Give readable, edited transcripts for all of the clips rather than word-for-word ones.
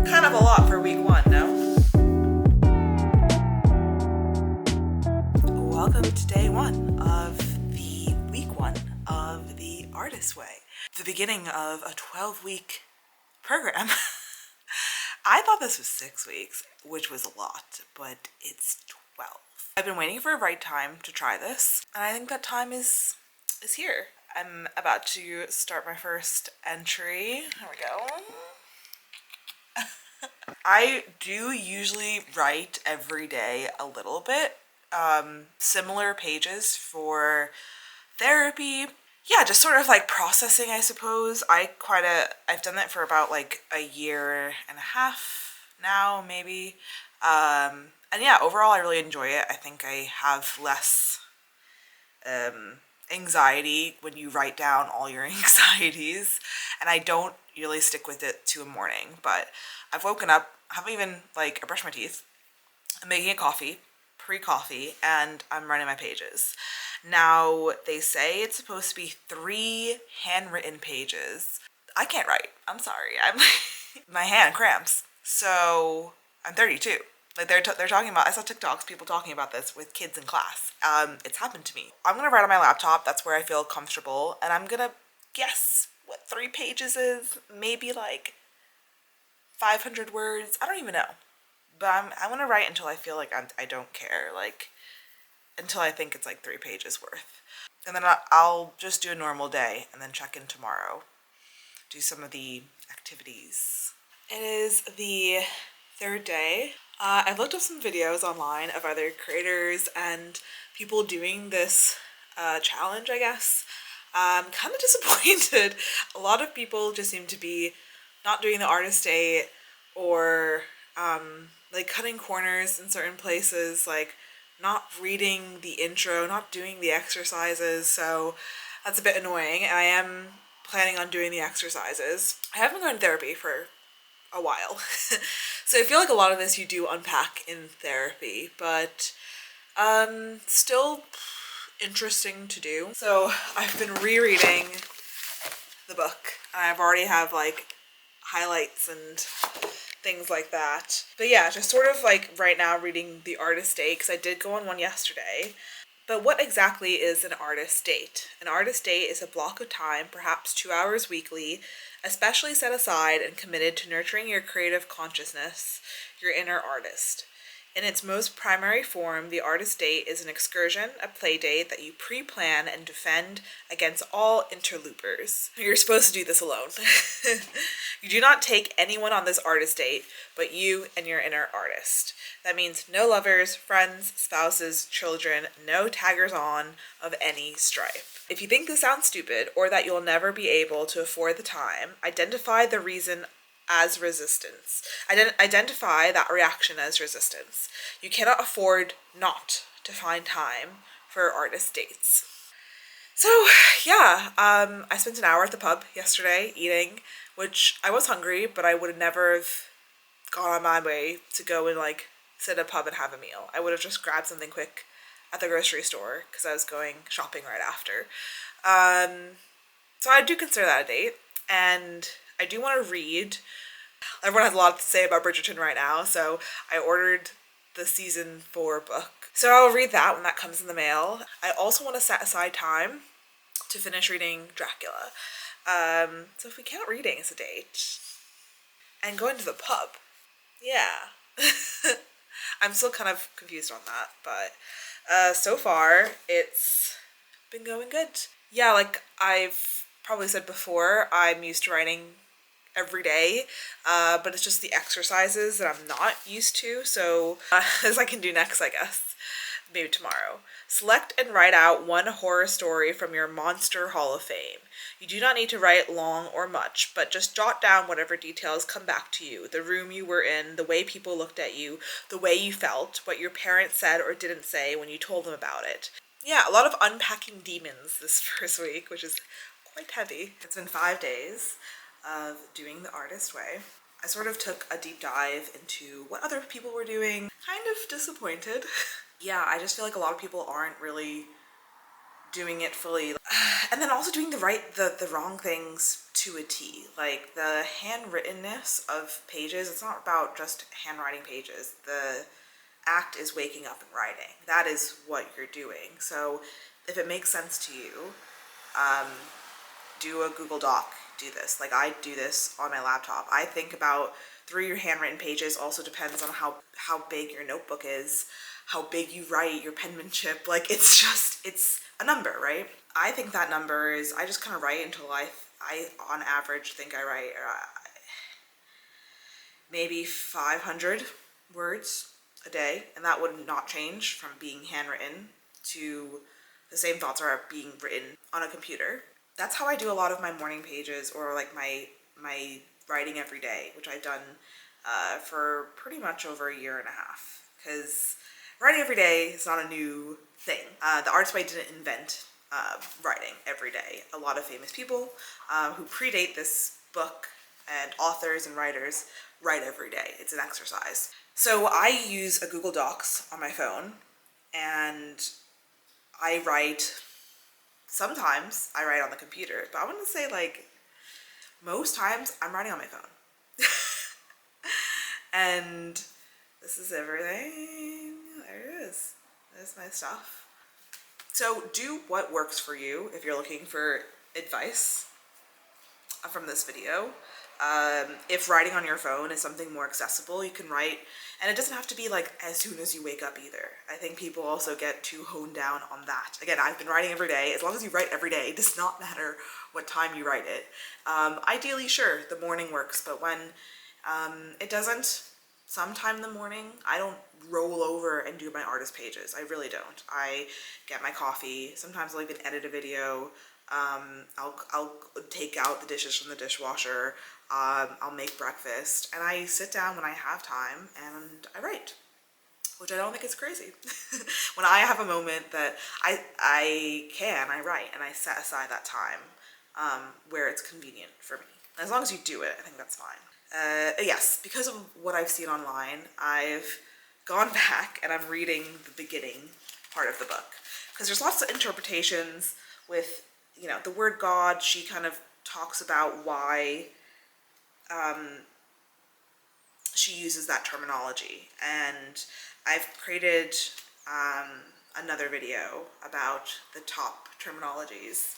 Kind of a lot for week one, no? Welcome to day one of the week one of the Artist Way. The beginning of a 12-week program. I thought this was 6 weeks, which was a lot, but it's 12. I've been waiting for a right time to try this, and I think that time is here. I'm about to start my first entry. There we go. I do usually write every day a little bit, similar pages for therapy. Yeah, just sort of like processing, I suppose. I've done that for about like a year and a half now, maybe. And yeah, overall I really enjoy it. I think I have less anxiety when you write down all your anxieties, and I don't really stick with it to a morning, but I've woken up, haven't even I brushed my teeth, I'm making a coffee, pre-coffee, and I'm writing my pages. Now, they say it's supposed to be 3 handwritten pages. I can't write. I'm sorry. My hand cramps. So I'm 32. They're talking about, I saw TikToks, people talking about this with kids in class. It's happened to me. I'm gonna write on my laptop. That's where I feel comfortable, and I'm gonna guess what 3 pages is. Maybe 500 words. I don't even know. But I'm gonna write until I feel like I don't care. Until I think it's 3 pages worth. And then I'll just do a normal day and then check in tomorrow. Do some of the activities. It is the 3rd day. I've looked up some videos online of other creators and people doing this challenge, I guess. I'm kind of disappointed. A lot of people just seem to be not doing the artist day, or cutting corners in certain places, not reading the intro, not doing the exercises, so that's a bit annoying. And I am planning on doing the exercises. I haven't gone to therapy for a while, so I feel like a lot of this you do unpack in therapy, but still interesting to do. So I've been rereading the book, and I've already have highlights and things like that. But yeah, just sort of right now reading the artist date, because I did go on one yesterday. But what exactly is an artist date? An artist date is a block of time, perhaps 2 hours weekly, especially set aside and committed to nurturing your creative consciousness, your inner artist. In its most primary form, the artist date is an excursion, a play date that you pre-plan and defend against all interlopers. You're supposed to do this alone. You do not take anyone on this artist date, but you and your inner artist. That means no lovers, friends, spouses, children, no taggers on of any stripe. If you think this sounds stupid, or that you'll never be able to afford the time, identify the reason as resistance. Identify that reaction as resistance. You cannot afford not to find time for artist dates. So yeah, I spent an hour at the pub yesterday eating, which I was hungry, but I would have never have gone on my way to go and sit at a pub and have a meal. I would have just grabbed something quick at the grocery store because I was going shopping right after. So I do consider that a date, and I do want to read. Everyone has a lot to say about Bridgerton right now, so I ordered the season 4 book. So I'll read that when that comes in the mail. I also want to set aside time to finish reading Dracula. So if we count reading as a date, and going to the pub, yeah. I'm still kind of confused on that, but so far it's been going good. Yeah, like I've probably said before, I'm used to writing every day, but it's just the exercises that I'm not used to, so as I can do next, I guess. Maybe tomorrow. Select and write out one horror story from your Monster Hall of Fame. You do not need to write long or much, but just jot down whatever details come back to you. The room you were in, the way people looked at you, the way you felt, what your parents said or didn't say when you told them about it. Yeah, a lot of unpacking demons this first week, which is quite heavy. It's been 5 days of doing the artist way. I sort of took a deep dive into what other people were doing. Kind of disappointed. Yeah, I just feel like a lot of people aren't really doing it fully, and then also doing the wrong things to a T. Like the handwrittenness of pages, it's not about just handwriting pages. The act is waking up and writing. That is what you're doing. So if it makes sense to you, do a Google Doc, do this. Like I do this on my laptop. I think about through your handwritten pages. Also depends on how big your notebook is, how big you write, your penmanship. Like it's a number, right? I think that number is, I just kind of write until I on average think I write maybe 500 words a day, and that would not change from being handwritten to the same thoughts are being written on a computer. That's how I do a lot of my morning pages, or like my writing every day, which I've done for pretty much over a year and a half. Because writing every day is not a new thing. The artist way didn't invent writing every day. A lot of famous people who predate this book and authors and writers write every day. It's an exercise. So I use a Google Docs on my phone, and I write, sometimes I write on the computer, but I wouldn't say like most times I'm writing on my phone. And this is everything. There it is. There's my stuff. So do what works for you if you're looking for advice from this video. If writing on your phone is something more accessible, you can write, and it doesn't have to be like as soon as you wake up either. I think people also get too honed down on that. Again, I've been writing every day. As long as you write every day, it does not matter what time you write it. Ideally, sure, the morning works, but when it doesn't, sometime in the morning, I don't roll over and do my artist pages. I really don't. I get my coffee. Sometimes I'll even edit a video. I'll take out the dishes from the dishwasher. I'll make breakfast, and I sit down when I have time and I write, which I don't think is crazy. When I have a moment that I write, and I set aside that time where it's convenient for me. As long as you do it, I think that's fine. Yes, because of what I've seen online, I've gone back and I'm reading the beginning part of the book, because there's lots of interpretations with, you know, the word God. She kind of talks about why she uses that terminology, and I've created another video about the top terminologies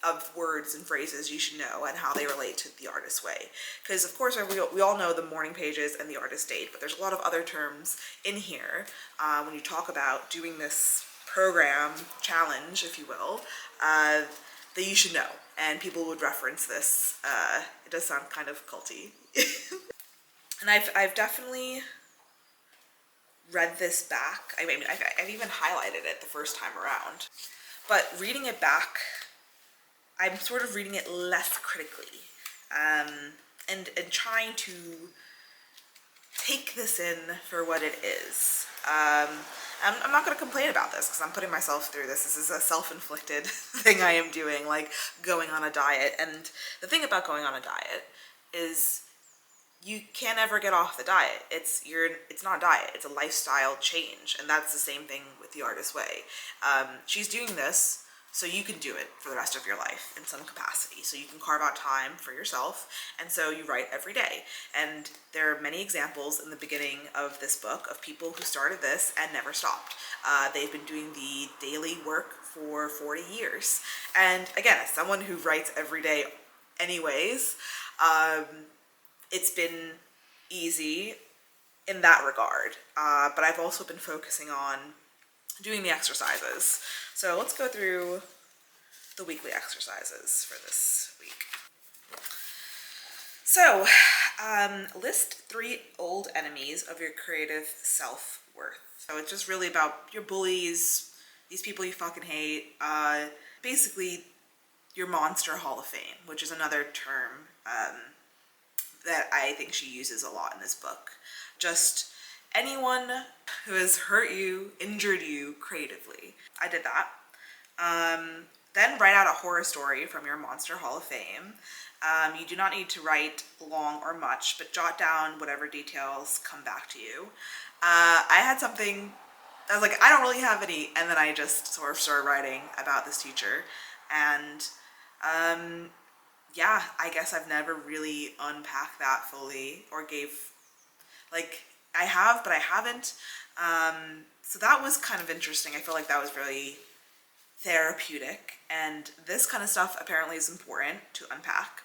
of words and phrases you should know and how they relate to the artist's way. Because of course we all know the morning pages and the artist date, but there's a lot of other terms in here when you talk about doing this program challenge, if you will, that you should know, and people would reference this. It does sound kind of culty. And I've definitely read this back. I mean, I've even highlighted it the first time around, but reading it back, I'm sort of reading it less critically, and trying to take this in for what it is. I'm not going to complain about this, because I'm putting myself through this. This is a self-inflicted thing I am doing, like going on a diet. And the thing about going on a diet is you can't ever get off the diet. It's not a diet, it's a lifestyle change. And that's the same thing with the artist's way. She's doing this so you can do it for the rest of your life in some capacity. So you can carve out time for yourself, and so you write every day. And there are many examples in the beginning of this book of people who started this and never stopped. They've been doing the daily work for 40 years. And again, as someone who writes every day anyways, it's been easy in that regard. But I've also been focusing on doing the exercises. So let's go through the weekly exercises for this week. So, list 3 old enemies of your creative self-worth. So it's just really about your bullies, these people you fucking hate, basically your monster hall of fame, which is another term that I think she uses a lot in this book. Just anyone who has hurt you, injured you creatively. I did that. Then write out a horror story from your monster hall of fame. You do not need to write long or much, but jot down whatever details come back to you. I had something I was like, I don't really have any. And then I just sort of started writing about this teacher. And yeah, I guess I've never really unpacked that fully or gave, like, I have, but I haven't. So that was kind of interesting. I feel like that was really therapeutic. And this kind of stuff apparently is important to unpack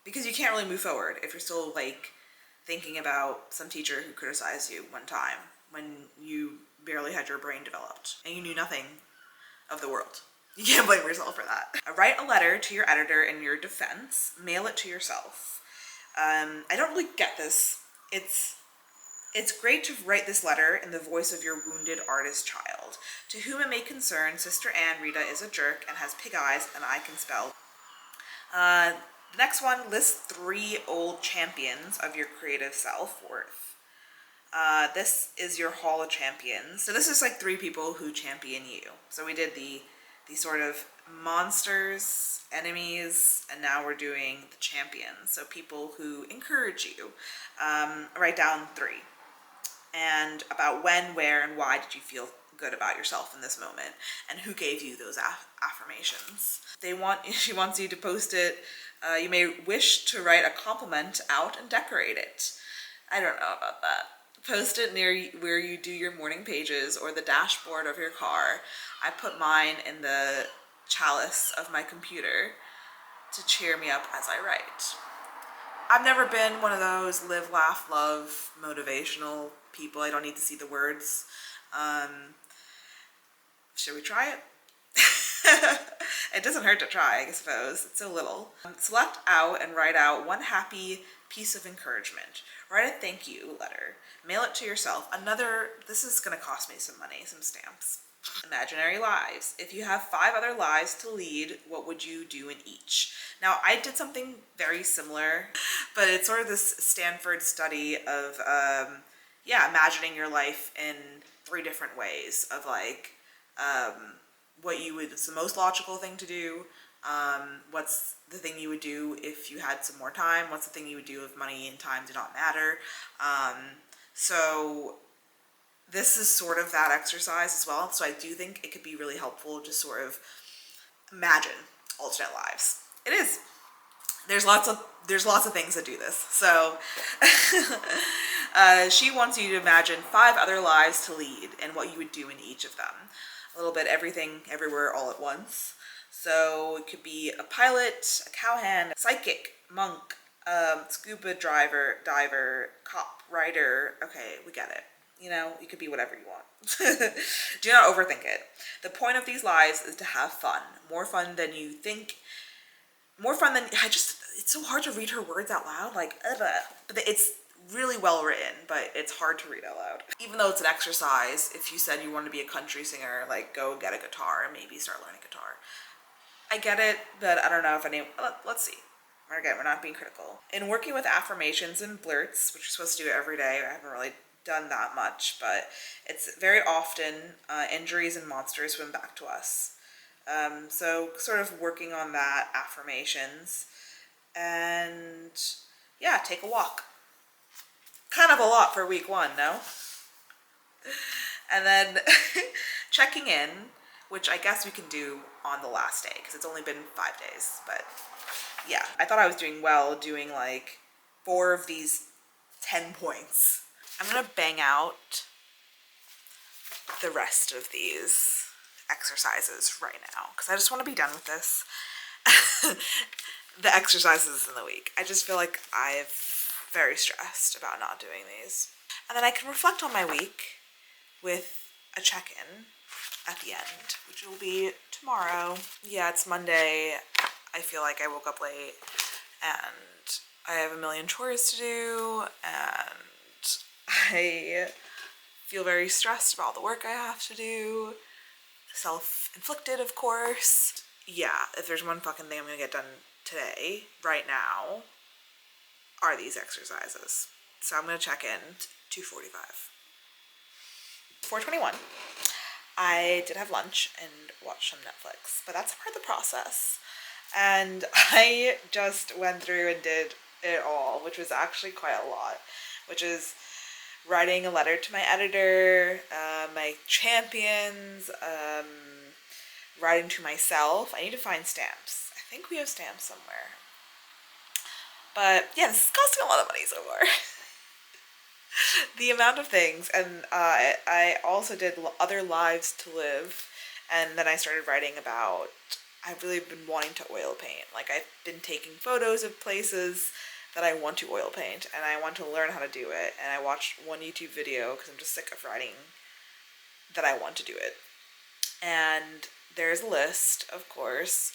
because you can't really move forward if you're still like thinking about some teacher who criticized you one time when you barely had your brain developed and you knew nothing of the world. You can't blame yourself for that. Write a letter to your editor in your defense. Mail it to yourself. I don't really get this. It's great to write this letter in the voice of your wounded artist child. To whom it may concern, Sister Ann Rita is a jerk and has pig eyes and I can spell. The next one, list 3 old champions of your creative self-worth. This is your Hall of Champions. So this is like 3 people who champion you. So we did the sort of monsters, enemies, and now we're doing the champions. So people who encourage you. Write down 3. And about when, where, and why did you feel good about yourself in this moment, and who gave you those affirmations. She wants you to post it. You may wish to write a compliment out and decorate it. I don't know about that. Post it near where you do your morning pages or the dashboard of your car. I put mine in the chalice of my computer to cheer me up as I write. I've never been one of those live, laugh, love, motivational people. I don't need to see the words. Should we try it? It doesn't hurt to try, I suppose. It's so little. Select out and write out one happy piece of encouragement. Write a thank you letter. Mail it to yourself. This is going to cost me some money, some stamps. Imaginary lives. If you have 5 other lives to lead, what would you do in each? Now, I did something very similar, but it's sort of this Stanford study of, imagining your life in 3 different ways of like, it's the most logical thing to do, what's the thing you would do if you had some more time, what's the thing you would do if money and time did not matter. So this is sort of that exercise as well. So I do think it could be really helpful to sort of imagine alternate lives. It is. There's lots of things that do this. So she wants you to imagine 5 other lives to lead and what you would do in each of them. A little bit everything, everywhere, all at once. So it could be a pilot, a cowhand, psychic, monk, scuba diver, cop, writer. Okay, we get it. You could be whatever you want. Do not overthink it. The point of these lives is to have fun. More fun than you think. More fun than, it's so hard to read her words out loud. Like, but it's really well written, but it's hard to read out loud. Even though it's an exercise, if you said you want to be a country singer, like go get a guitar and maybe start learning guitar. I get it, but I don't know if let's see. Again, we're not being critical. In working with affirmations and blurts, which you're supposed to do every day, I haven't really done that much, but it's very often injuries and monsters swim back to us. So sort of working on that, affirmations, and yeah, take a walk. Kind of a lot for week 1, no? And then checking in, which I guess we can do on the last day because it's only been 5 days, but yeah. I thought I was doing well doing like 4 of these 10 points. I'm gonna bang out the rest of these exercises right now because I just want to be done with this. The exercises in the week. I just feel like I'm very stressed about not doing these. And then I can reflect on my week with a check-in at the end, which will be tomorrow. Yeah, it's Monday. I feel like I woke up late and I have a million chores to do and I feel very stressed about the work I have to do. Self-inflicted, of course. Yeah, if there's one fucking thing I'm gonna get done today, right now, are these exercises. So I'm gonna check in 2:45. 4:21. I did have lunch and watched some Netflix, but that's part of the process. And I just went through and did it all, which was actually quite a lot, which is writing a letter to my editor, my champions, writing to myself. I need to find stamps. I think we have stamps somewhere. But yeah, this is costing a lot of money so far. The amount of things, and I also did other lives to live, and then I started writing about, I've really been wanting to oil paint. Like, I've been taking photos of places that I want to oil paint, and I want to learn how to do it, and I watched one YouTube video because I'm just sick of writing that I want to do it. And there's a list, of course,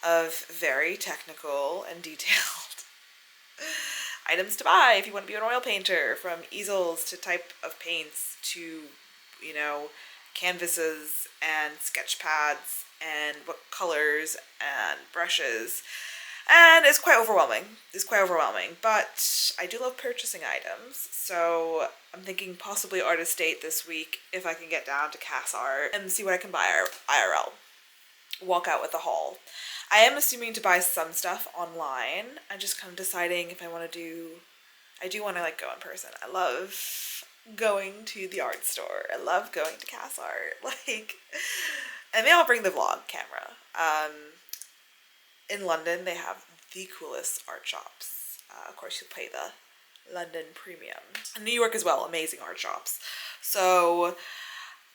of very technical and detailed items to buy if you want to be an oil painter, from easels to type of paints to, you know, canvases and sketch pads and what colors and brushes. And it's quite overwhelming. But I do love purchasing items, so I'm thinking possibly Artist Date this week if I can get down to Cass Art and see what I can buy IRL. Walk out with a haul. I am assuming to buy some stuff online. I'm just kind of deciding if I want to do, I do want to like go in person. I love going to the art store. I love going to Cass Art. Like, and maybe I'll bring the vlog camera. In London, they have the coolest art shops. Of course, you pay the London premium. In New York as well, amazing art shops. So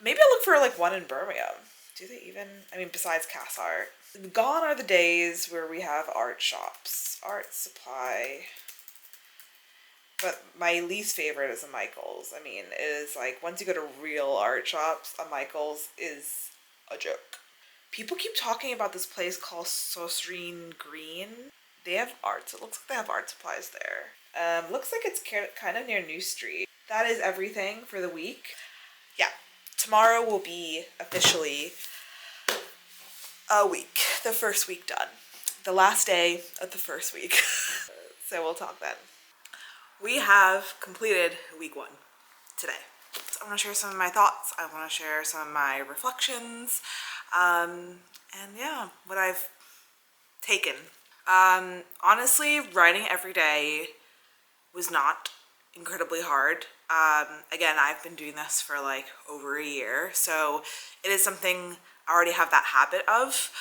maybe I'll look for like one in Birmingham. Do they even, I mean, besides Cass Art. Gone are the days where we have art shops, art supply. But my least favorite is a Michael's. I mean, it is like, once you go to real art shops, a Michael's is a joke. People keep talking about this place called Sosrine Green. They have arts. It looks like they have art supplies there. Looks like it's kind of near New Street. That is everything for the week. Yeah, tomorrow will be officially a week. The first week done. The last day of the first week. So we'll talk then. We have completed week 1 today. So I want to share some of my thoughts. I want to share some of my reflections. And yeah, what I've taken. Honestly, writing every day was not incredibly hard. Again, I've been doing this for like over a year, so it is something I already have that habit of.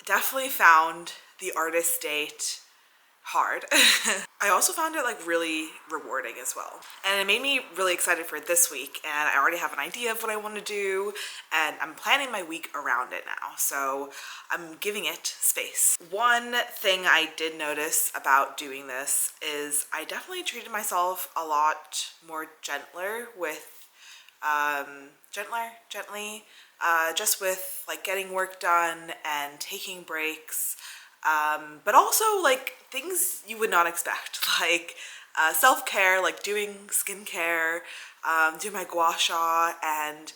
Definitely found the Artist Date hard. I also found it like really rewarding as well, and it made me really excited for this week, and I already have an idea of what I want to do, and I'm planning my week around it now, so I'm giving it space. One thing I did notice about doing this is I definitely treated myself a lot more gentler with gently, just with like getting work done and taking breaks. But also like things you would not expect, like self-care, like doing skincare, doing my gua sha, and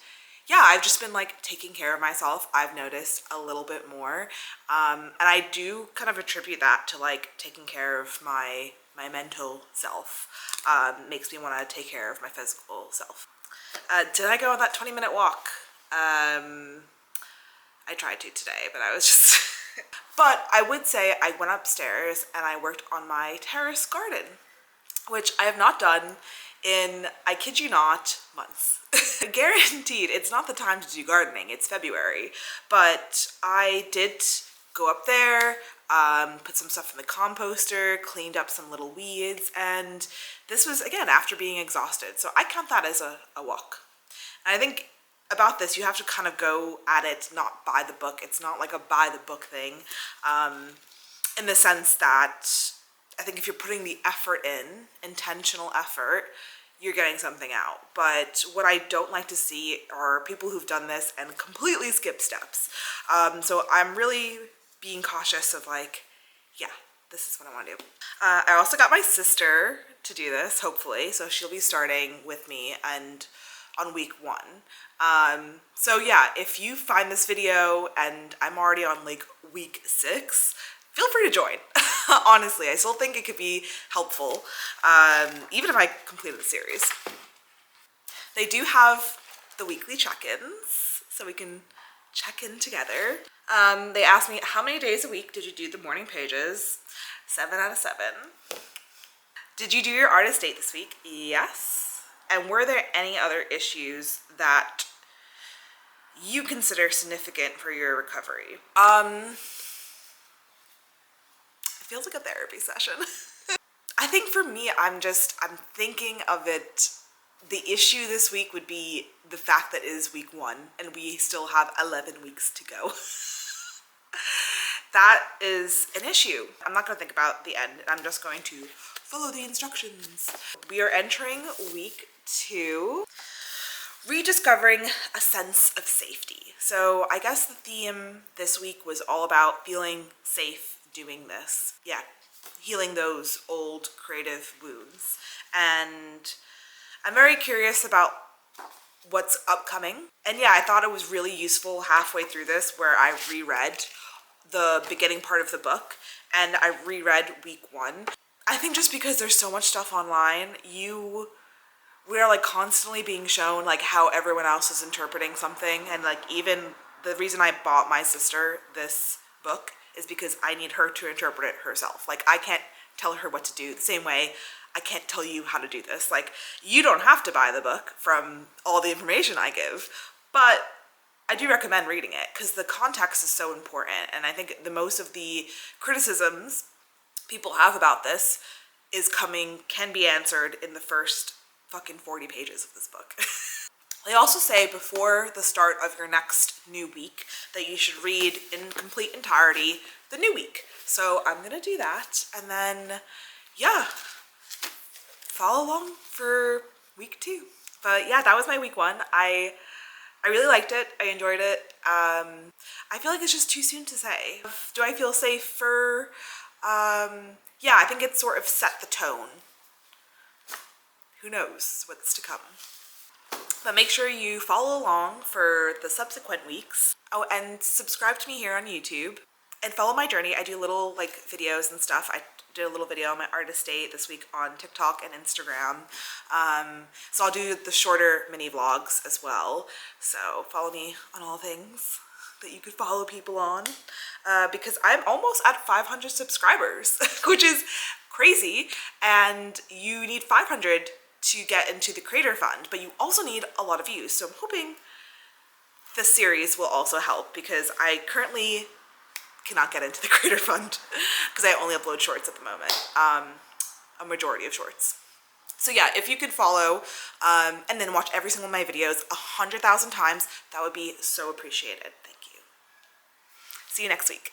yeah, I've just been like taking care of myself. I've noticed a little bit more, and I do kind of attribute that to like taking care of my mental self. Makes me want to take care of my physical self. Did I go on that 20-minute walk? I tried to today, but I was just... But I would say I went upstairs and I worked on my terrace garden, which I have not done in, I kid you not, months. Guaranteed, it's not the time to do gardening, it's February. But I did go up there, put some stuff in the composter, cleaned up some little weeds, and this was, again, after being exhausted. So I count that as a walk. And I think about this, you have to kind of go at it not by the book. It's not like a by the book thing, in the sense that I think if you're putting the effort in, intentional effort, you're getting something out. But what I don't like to see are people who've done this and completely skip steps. So I'm really being cautious of like, yeah, this is what I want to do. I also got my sister to do this, hopefully, so she'll be starting with me and on week 1. So yeah, if you find this video and I'm already on like week 6, feel free to join. Honestly, I still think it could be helpful, even if I completed the series. They do have the weekly check-ins, so we can check in together. They asked me, how many days a week did you do the morning pages? 7 out of 7. Did you do your artist date this week? Yes. And were there any other issues that you consider significant for your recovery? It feels like a therapy session. I think for me, I'm thinking of it. The issue this week would be the fact that it is week 1 and we still have 11 weeks to go. That is an issue. I'm not going to think about the end. I'm just going to follow the instructions. We are entering week 2, rediscovering a sense of safety. So I guess the theme this week was all about feeling safe doing this. Yeah, healing those old creative wounds. And I'm very curious about what's upcoming. And yeah, I thought it was really useful halfway through this where I reread the beginning part of the book and I reread week 1. I think just because there's so much stuff online, we are like constantly being shown like how everyone else is interpreting something. And like even the reason I bought my sister this book is because I need her to interpret it herself. Like I can't tell her what to do the same way I can't tell you how to do this. Like you don't have to buy the book from all the information I give, but I do recommend reading it because the context is so important. And I think the most of the criticisms people have about this can be answered in the first fucking 40 pages of this book. They also say before the start of your next new week that you should read in complete entirety the new week. So I'm gonna do that, and then yeah, follow along for week 2. But yeah, that was my week 1. I really liked it. I enjoyed it. I feel like it's just too soon to say. Do I feel safer? Yeah, I think it sort of set the tone. Who knows what's to come. But make sure you follow along for the subsequent weeks. Oh, and subscribe to me here on YouTube. And follow my journey. I do little like videos and stuff. I did a little video on my artist date this week on TikTok and Instagram. So I'll do the shorter mini vlogs as well. So follow me on all things that you could follow people on. Because I'm almost at 500 subscribers, which is crazy. And you need 500 to get into the creator fund, but you also need a lot of views. So I'm hoping this series will also help because I currently cannot get into the creator fund because I only upload shorts at the moment, a majority of shorts. So yeah, if you could follow and then watch every single one of my videos 100,000 times, that would be so appreciated. Thank you. See you next week.